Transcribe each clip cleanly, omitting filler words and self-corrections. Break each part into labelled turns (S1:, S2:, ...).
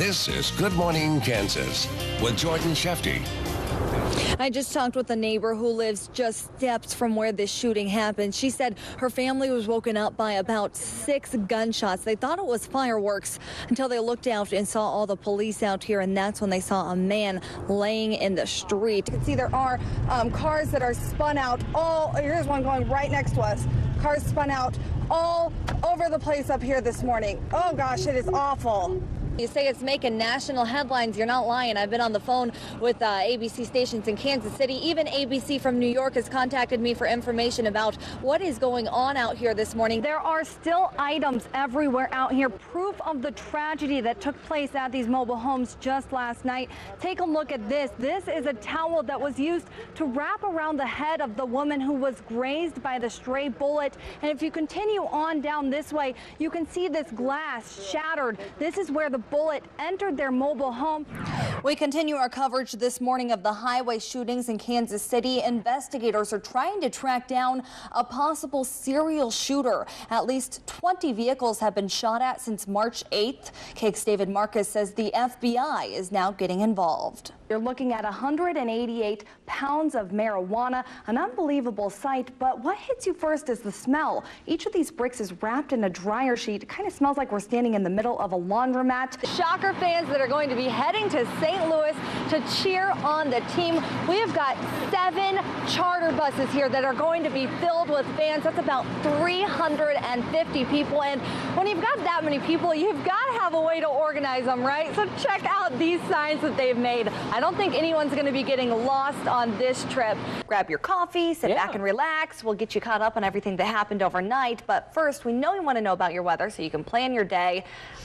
S1: This is Good Morning Kansas with Jordan Shefty.
S2: I just talked with a neighbor who lives just steps from where this shooting happened. She said her family was woken up by about 6 gunshots. They thought it was fireworks until they looked out and saw all the police out here, and that's when they saw a man laying in the street. You can see there are cars that are spun out. Here's one going right next to us. Cars spun out all over the place up here this morning. Oh gosh, it is awful. You say it's making national headlines. You're not lying. I've been on the phone with ABC stations in Kansas City. Even ABC from New York has contacted me for information about what is going on out here this morning. There are still items everywhere out here, proof of the tragedy that took place at these mobile homes just last night. Take a look at this. This is a towel that was used to wrap around the head of the woman who was grazed by the stray bullet. And if you continue on down this way, you can see this glass shattered. This is where the bullet entered their mobile home. We continue our coverage this morning of the highway shootings in Kansas City. Investigators are trying to track down a possible serial shooter. At least 20 vehicles have been shot at since March 8th. KAKE's David Marcus says the FBI is now getting involved. You're looking at 188 pounds of marijuana, an unbelievable sight, but what hits you first is the smell. Each of these bricks is wrapped in a dryer sheet. It kind of smells like we're standing in the middle of a laundromat. Shocker fans that are going to be heading to St. Louis to cheer on the team. We have got 7 charter buses here that are going to be filled with fans. That's about 350 people, and when you've got that many people, you've got to have a way to organize them, right? So check out these signs that they've made. I don't think anyone's going to be getting lost on this trip. Grab your coffee, sit back and relax. We'll get you caught up on everything that happened overnight. But first, we know you want to know about your weather so you can plan your day.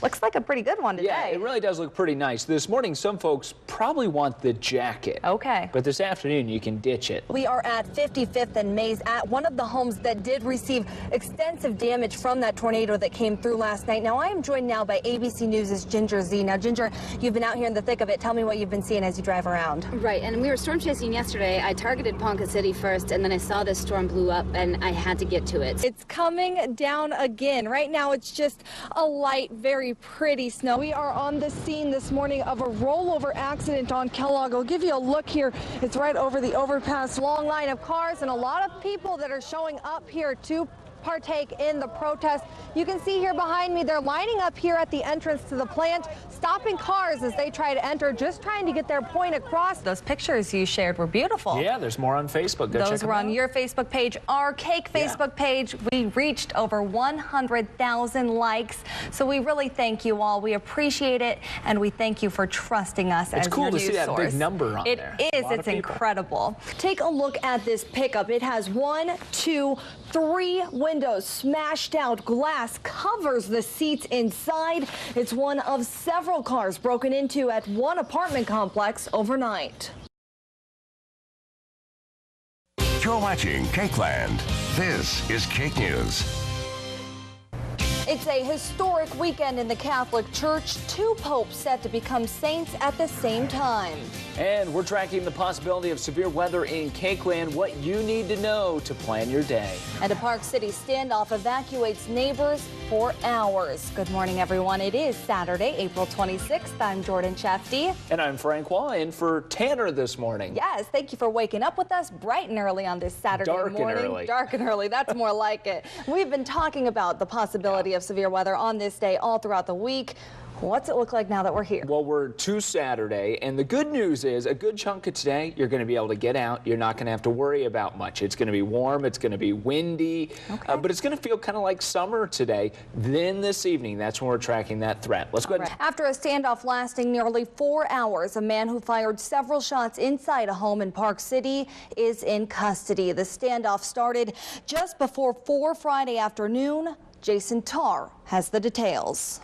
S2: Looks like a pretty good one today.
S3: Yeah, it really does look pretty nice. This morning, some folks probably want the jacket.
S2: Okay.
S3: But this afternoon, you can ditch it.
S2: We are at 55th and Mays at one of the homes that did receive extensive damage from that tornado that came through last night. Now, I am joined now by ABC News' Ginger Z. Now, Ginger, you've been out here in the thick of it. Tell me what you've been seeing as you drive around.
S4: Right, and we were storm chasing yesterday. I targeted Ponca City first, and then I saw this storm blew up, and I had to get to it.
S2: It's coming down again. Right now, it's just a light, very pretty snow. We are on the scene this morning of a rollover accident on Kellogg. I'll give you a look here. It's right over the overpass. Long line of cars and a lot of people that are showing up here to partake in the protest. You can see here behind me, they're lining up here at the entrance to the plant, stopping cars as they try to enter, just trying to get their point across. Those pictures you shared were beautiful.
S3: Yeah, there's more on Facebook. Go check them out.
S2: Those were on your Facebook page, our KAKE Facebook page. We reached over 100,000 likes. So we really thank you all. We appreciate it, and we thank you for trusting us as your news source.
S3: It's cool to see that big number on there.
S2: It is. It's incredible. Take a look at this pickup. It has 1, 2, 3 windows smashed out. Glass covers the seats inside. It's one of several cars broken into at one apartment complex overnight.
S1: You're watching Cakeland. This is KAKE News.
S2: It's a historic weekend in the Catholic Church. 2 popes set to become saints at the same time.
S3: And we're tracking the possibility of severe weather in Cakeland, what you need to know to plan your day.
S2: And a Park City standoff evacuates neighbors for hours. Good morning, everyone. It is Saturday, April 26th. I'm Jordan Shefty.
S3: And I'm Frank Waugh, in for Tanner this morning.
S2: Yes, thank you for waking up with us bright and early on this Saturday morning. Dark and early. That's more like it. We've been talking about the possibility of severe weather on this day all throughout the week. What's it look like now that we're here?
S3: Well, we're to Saturday, and the good news is a good chunk of today, you're going to be able to get out. You're not going to have to worry about much. It's going to be warm. It's going to be windy, but it's going to feel kind of like summer today. Then this evening, that's when we're tracking that threat. Let's go ahead.
S2: After a standoff lasting nearly 4 hours, a man who fired several shots inside a home in Park City is in custody. The standoff started just before 4 Friday afternoon. Jason Tarr has the details.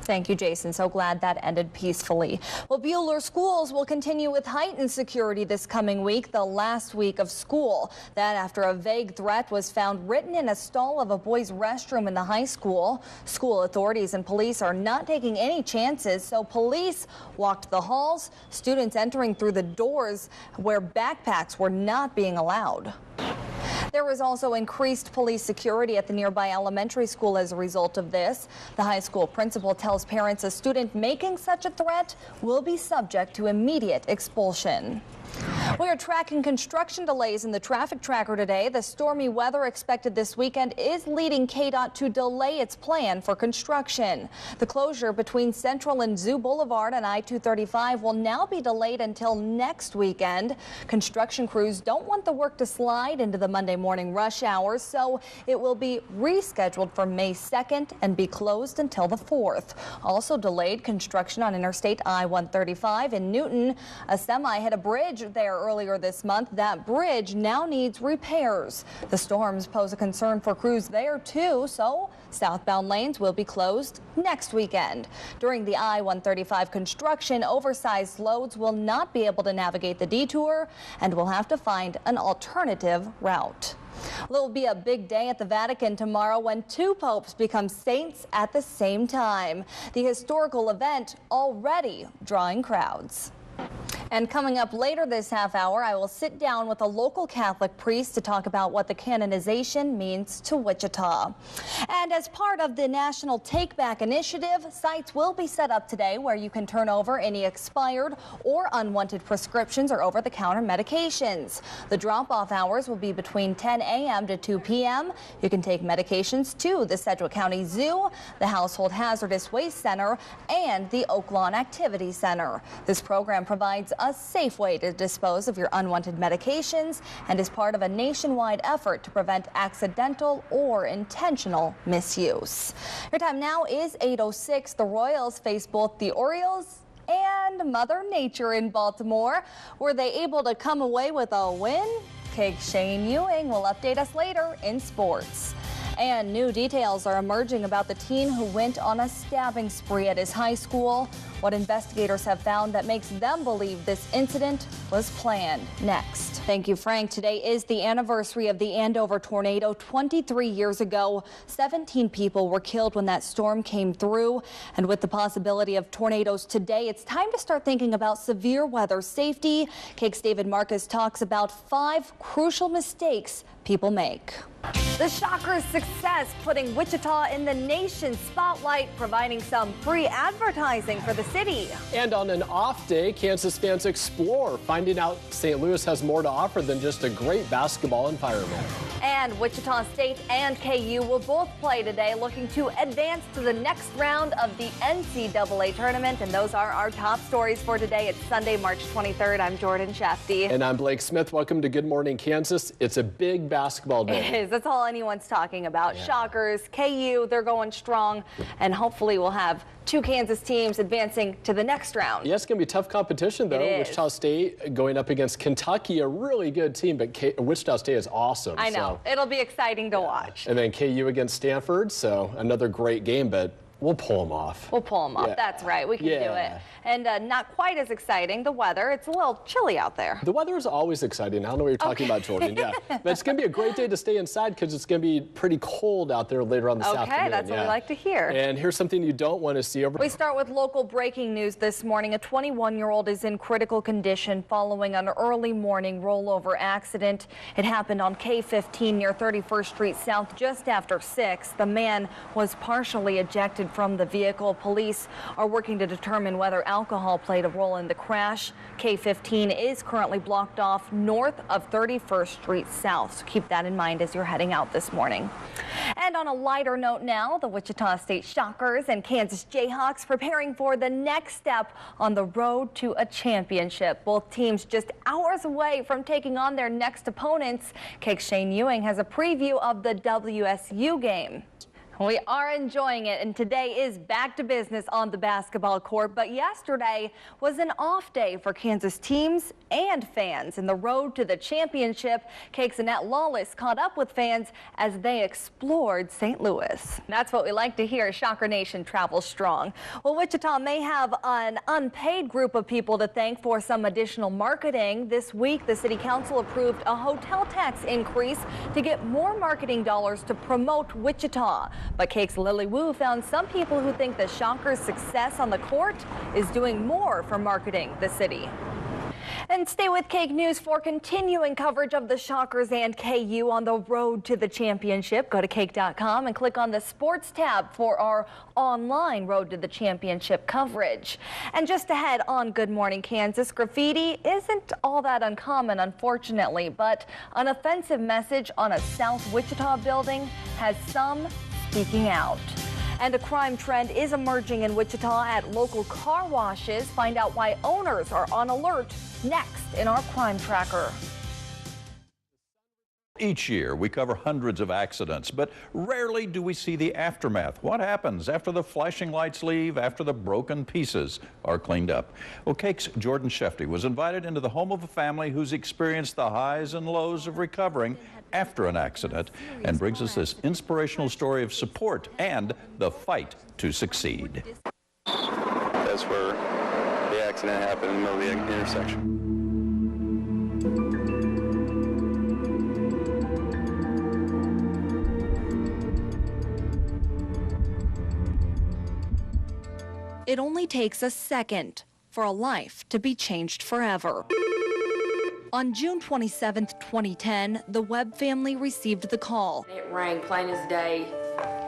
S2: Thank you, Jason. So glad that ended peacefully. Well, Bueller schools will continue with heightened security this coming week, the last week of school. That after a vague threat was found written in a stall of a boys' restroom in the high school. School authorities and police are not taking any chances, so police walked the halls, students entering through the doors where backpacks were not being allowed. There was also increased police security at the nearby elementary school as a result of this. The high school principal tells parents a student making such a threat will be subject to immediate expulsion. We are tracking construction delays in the traffic tracker today. The stormy weather expected this weekend is leading KDOT to delay its plan for construction. The closure between Central and Zoo Boulevard and I-235 will now be delayed until next weekend. Construction crews don't want the work to slide into the Monday morning rush hours, so it will be rescheduled for May 2nd and be closed until the 4th. Also delayed construction on Interstate I-135 in Newton. A semi hit a bridge there earlier this month. That bridge now needs repairs. The storms pose a concern for crews there too, so southbound lanes will be closed next weekend. During the I-135 construction, oversized loads will not be able to navigate the detour and will have to find an alternative route. Well, it will be a big day at the Vatican tomorrow when two popes become saints at the same time. The historical event already drawing crowds. And coming up later this half hour, I will sit down with a local Catholic priest to talk about what the canonization means to Wichita. And as part of the National Take Back Initiative, sites will be set up today where you can turn over any expired or unwanted prescriptions or over-the-counter medications. The drop-off hours will be between 10 a.m. to 2 p.m. You can take medications to the Sedgwick County Zoo, the Household Hazardous Waste Center, and the Oaklawn Activity Center. This program provides a safe way to dispose of your unwanted medications and is part of a nationwide effort to prevent accidental or intentional misuse. Your time now is 8:06. The Royals face both the Orioles and Mother Nature in Baltimore. Were they able to come away with a win? KG's Shane Ewing will update us later in sports. And new details are emerging about the teen who went on a stabbing spree at his high school. What investigators have found that makes them believe this incident was planned. Next. Thank you, Frank. Today is the anniversary of the Andover tornado. 23 years ago, 17 people were killed when that storm came through. And with the possibility of tornadoes today, it's time to start thinking about severe weather safety. KG's David Marcus talks about 5 crucial mistakes people make. The Shockers' success putting Wichita in the nation's spotlight, providing some free advertising for the city.
S5: And on an off day, Kansas fans explore, finding out St. Louis has more to offer than just a great basketball environment.
S2: And Wichita State and KU will both play today, looking to advance to the next round of the NCAA tournament. And those are our top stories for today. It's Sunday, March 23rd. I'm Jordan Shafty.
S5: And I'm Blake Smith. Welcome to Good Morning Kansas. It's a big basketball day.
S2: It is. That's all anyone's talking about. Yeah. Shockers, KU, they're going strong. And hopefully we'll have 2 Kansas teams advancing to the next round.
S5: Yeah, it's going to be tough competition, though. Wichita State going up against Kentucky, a really good team, but Wichita State is awesome.
S2: I know. So. It'll be exciting to watch.
S5: And then KU against Stanford, so another great game, but we'll pull them off.
S2: We'll pull them off. Yeah. That's right. We can do it. And not quite as exciting, the weather. It's a little chilly out there.
S5: The weather is always exciting. I don't know what you're talking about, Jordan. Yeah. But it's going to be a great day to stay inside because it's going to be pretty cold out there later on this afternoon.
S2: Okay, that's what we like to hear.
S5: And here's something you don't want to see over.
S2: We start with local breaking news this morning. A 21-year-old is in critical condition following an early morning rollover accident. It happened on K15 near 31st Street South just after 6. The man was partially ejected from the vehicle. Police are working to determine whether alcohol played a role in the crash. K15 is currently blocked off north of 31st Street South, so keep that in mind as you're heading out this morning. And on a lighter note now, the Wichita State Shockers and Kansas Jayhawks preparing for the next step on the road to a championship. Both teams just hours away from taking on their next opponents. KG's Shane Ewing has a preview of the WSU game. We are enjoying it, and today is back to business on the basketball court. But yesterday was an off day for Kansas teams and fans. In the road to the championship, KG's Annette Lawless caught up with fans as they explored St. Louis. That's what we like to hear. Shocker Nation travels strong. Well, Wichita may have an unpaid group of people to thank for some additional marketing. This week, the City Council approved a hotel tax increase to get more marketing dollars to promote Wichita. But KG's Lily Wu found some people who think the Shockers' success on the court is doing more for marketing the city. And stay with Cake News for continuing coverage of the Shockers and KU on the road to the championship. Go to cake.com and click on the sports tab for our online road to the championship coverage. And just ahead on Good Morning Kansas, graffiti isn't all that uncommon, unfortunately, but an offensive message on a South Wichita building has some speaking out. And a crime trend is emerging in Wichita at local car washes. Find out why owners are on alert next in our Crime Tracker.
S6: Each year, we cover hundreds of accidents, but rarely do we see the aftermath. What happens after the flashing lights leave, after the broken pieces are cleaned up? Well, Cake's Jordan Shefty was invited into the home of a family who's experienced the highs and lows of recovering after an accident and brings us this inspirational story of support and the fight to succeed.
S7: That's where the accident happened, in the middle of the intersection.
S2: It only takes a second for a life to be changed forever. On June 27, 2010, the Webb family received the call.
S8: It rang plain as day,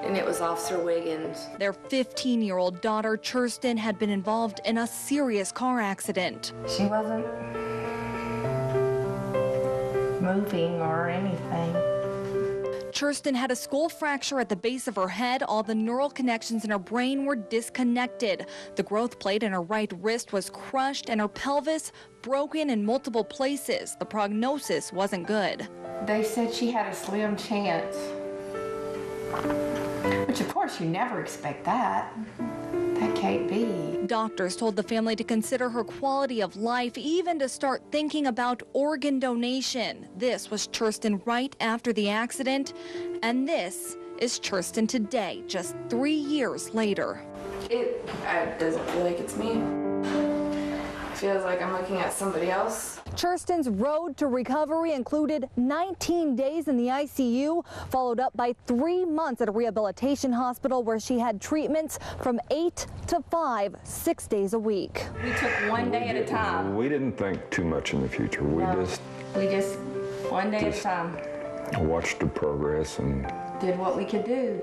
S8: and it was Officer Wiggins.
S2: Their 15-year-old daughter, Churston, had been involved in a serious car accident.
S9: She wasn't moving or anything.
S2: Churston had a skull fracture at the base of her head. All the neural connections in her brain were disconnected. The growth plate in her right wrist was crushed and her pelvis broken in multiple places. The prognosis wasn't good.
S9: They said she had a slim chance, which of course you never expect that. That can't be.
S2: Doctors told the family to consider her quality of life, even to start thinking about organ donation. This was Churston right after the accident, and this is Churston today, just 3 years later.
S8: It doesn't feel like it's me. It feels like I'm looking at somebody else.
S2: Churston's road to recovery included 19 days in the ICU, followed up by 3 months at a rehabilitation hospital where she had treatments from 8 to 5, 6 days a week.
S9: We took one day at a time.
S10: We didn't think too much in the future. We just
S9: one day at a time.
S10: Watched the progress and
S9: Did what we could do.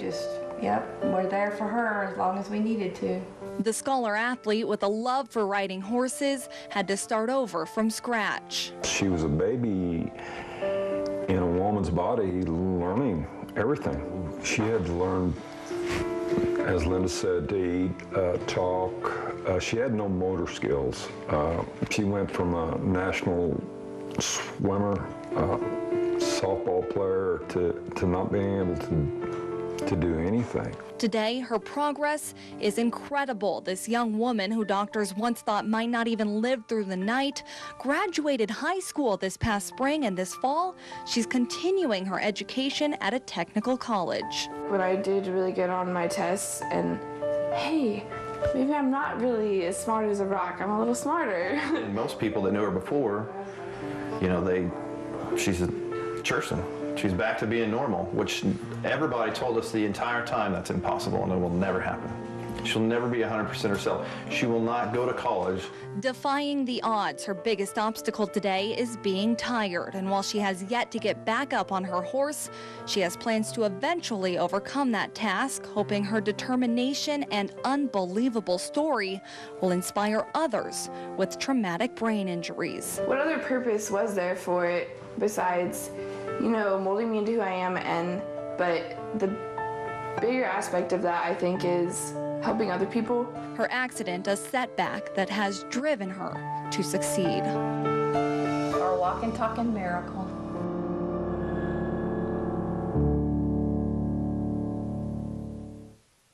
S9: We're there for her as long as we needed to.
S2: The scholar athlete with a love for riding horses had to start over from scratch.
S10: she was a baby in a woman's body learning everything. She had to learn, as Linda said, to eat, talk. She had no motor skills. She went from a national swimmer, softball player, to not being able to do anything.
S2: Today, her progress is incredible. This young woman, who doctors once thought might not even live through the night, graduated high school this past spring, and this fall, she's continuing her education at a technical college.
S8: When I did really good on my tests, and hey, maybe I'm not really as smart as a rock. I'm a little smarter.
S11: And most people that knew her before, you know, she's a Churston. She's back to being normal, which everybody told us the entire time that's impossible and it will never happen. She'll never be 100% herself. She will not go to college.
S2: Defying the odds, her biggest obstacle today is being tired. And while she has yet to get back up on her horse, she has plans to eventually overcome that task, hoping her determination and unbelievable story will inspire others with traumatic brain injuries.
S8: What other purpose was there for it besides, you know, molding me into who I am? But the bigger aspect of that, I think, is helping other people.
S2: Her accident, a setback that has driven her to succeed.
S9: Our walking, talking miracle.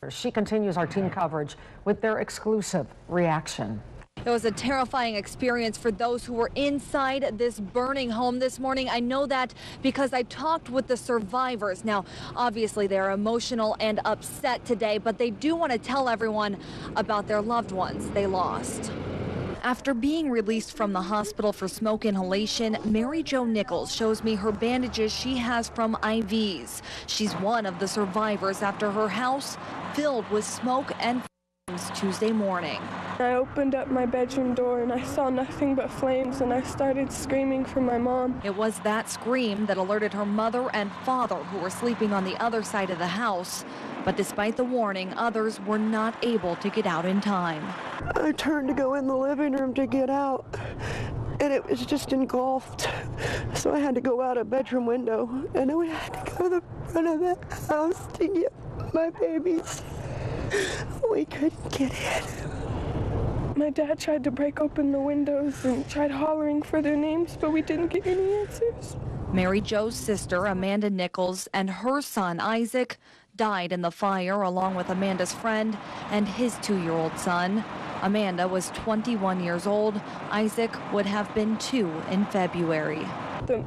S12: She continues our team coverage with their exclusive reaction.
S2: It was a terrifying experience for those who were inside this burning home this morning. I know that because I talked with the survivors. Now, obviously, they're emotional and upset today, but they do want to tell everyone about their loved ones they lost. After being released from the hospital for smoke inhalation, Mary Jo Nichols shows me her bandages she has from IVs. She's one of the survivors after her house filled with smoke and fumes Tuesday morning.
S13: I opened up my bedroom door and I saw nothing but flames, and I started screaming for my mom.
S2: It was that scream that alerted her mother and father, who were sleeping on the other side of the house. But despite the warning, others were not able to get out in time.
S14: I turned to go in the living room to get out, and it was just engulfed. So I had to go out a bedroom window, and then we had to go to the front of the house to get my babies. We couldn't get in.
S13: My dad tried to break open the windows and tried hollering for their names, but we didn't get any answers.
S2: Mary Jo's sister, Amanda Nichols, and her son, Isaac, died in the fire along with Amanda's friend and his 2-year-old son. Amanda was 21 years old. Isaac would have been 2 in February.
S13: The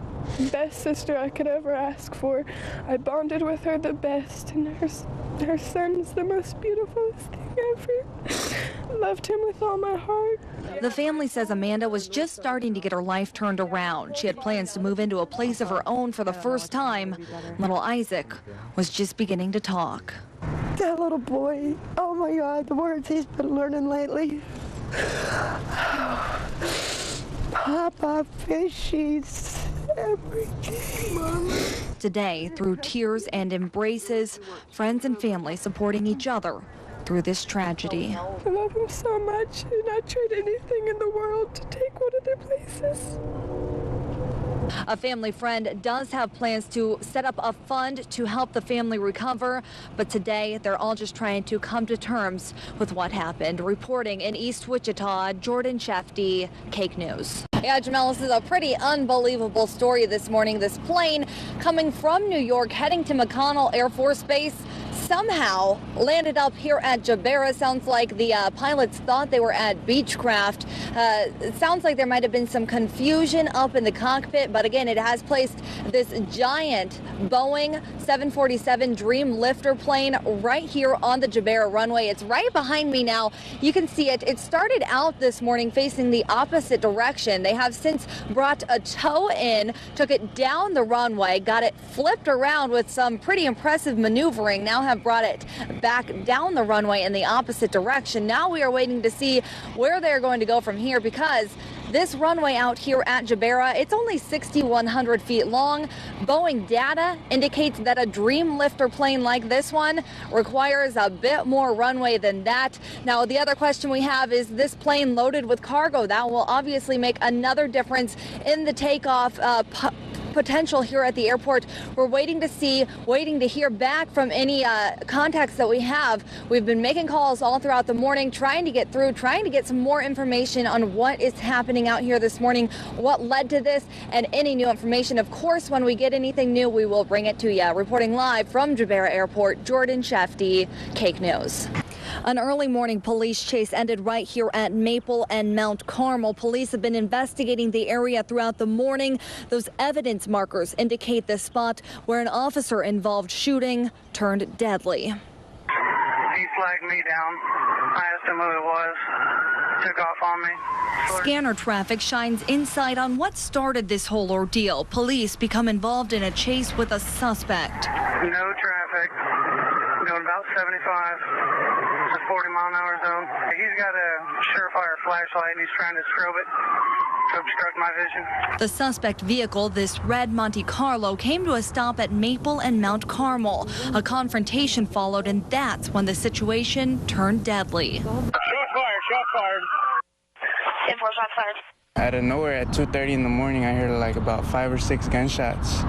S13: best sister I could ever ask for. I bonded with her the best, and her son's the most beautiful thing ever. Loved him with all my heart.
S2: The family says Amanda was just starting to get her life turned around. She had plans to move into a place of her own for the first time. Little Isaac was just beginning to talk.
S14: That little boy, oh my God, the words he's been learning lately. Papa, fishies, every day, Mama.
S2: Today, through tears and embraces, friends and family supporting each other through this tragedy.
S13: I love him so much, and I'd trade anything in the world to take one of their places.
S2: A family friend does have plans to set up a fund to help the family recover, but today they're all just trying to come to terms with what happened. Reporting in East Wichita, Jordan Shefty, Cake News. Yeah, Jamel, this is a pretty unbelievable story this morning. This plane coming from New York heading to McConnell Air Force Base somehow landed up here at Jabera. Sounds like the pilots thought they were at Beechcraft. It sounds like there might have been some confusion up in the cockpit, but again, it has placed this giant Boeing 747 Dream Lifter plane right here on the Jabera runway. It's right behind me now. You can see it. It started out this morning facing the opposite direction. They have since brought a tow in, took it down the runway, got it flipped around with some pretty impressive maneuvering. Now have brought it back down the runway in the opposite direction. Now we are waiting to see where they're going to go from here, because this runway out here at Jabera, it's only 6,100 feet long. Boeing data indicates that a Dream Lifter plane like this one requires a bit more runway than that. Now, the other question we have is this plane loaded with cargo. That will obviously make another difference in the takeoff potential here at the airport. We're waiting to hear back from any contacts that we have. We've been making calls all throughout the morning, trying to get through, trying to get some more information on what is happening out here this morning, what led to this, and any new information. Of course, when we get anything new, we will bring it to you. Reporting live from Jabera Airport, Jordan Shefty, Cake News. An early morning police chase ended right here at Maple and Mount Carmel. Police have been investigating the area throughout the morning. Those evidence markers indicate the spot where an officer-involved shooting turned deadly.
S15: He flagged me down. I asked him who it was. Took off on me.
S2: Scanner traffic shines insight on what started this whole ordeal. Police become involved in a chase with a suspect.
S15: No traffic. Going about 75. It's a 40-mile-an-hour zone. He's got a surefire flashlight, and he's trying to strobe it to obstruct my vision.
S2: The suspect vehicle, this red Monte Carlo, came to a stop at Maple and Mount Carmel. A confrontation followed, and that's when the situation turned deadly.
S15: Shot fired.
S16: 10-4, shot fired.
S17: Out of nowhere at 2:30 in the morning, I heard like about 5 or 6 gunshots.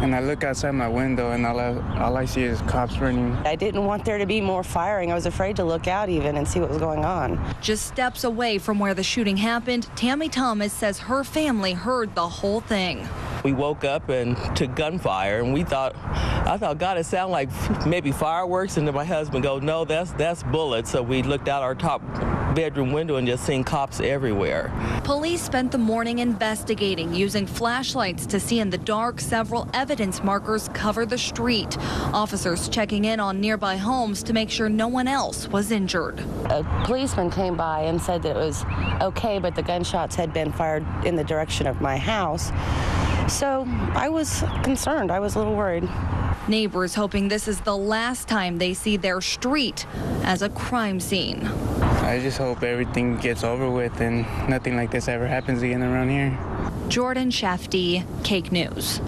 S17: And I look outside my window, and all I see is cops running.
S18: I didn't want there to be more firing. I was afraid to look out even and see what was going on.
S2: Just steps away from where the shooting happened, Tammy Thomas says her family heard the whole thing.
S19: We woke up and to gunfire, and I thought, God, it sounded like maybe fireworks. And then my husband goes, no, that's bullets. So we looked out our top bedroom window and just seen cops everywhere.
S2: Police spent the morning investigating, using flashlights to see in the dark. Several evidence markers cover the street. Officers checking in on nearby homes to make sure no one else was injured.
S18: A policeman came by and said that it was okay, but the gunshots had been fired in the direction of my house. So I was concerned. I was a little worried.
S2: Neighbors hoping this is the last time they see their street as a crime scene.
S17: I just hope everything gets over with and nothing like this ever happens again around here.
S2: Jordan Shefty, Cake News.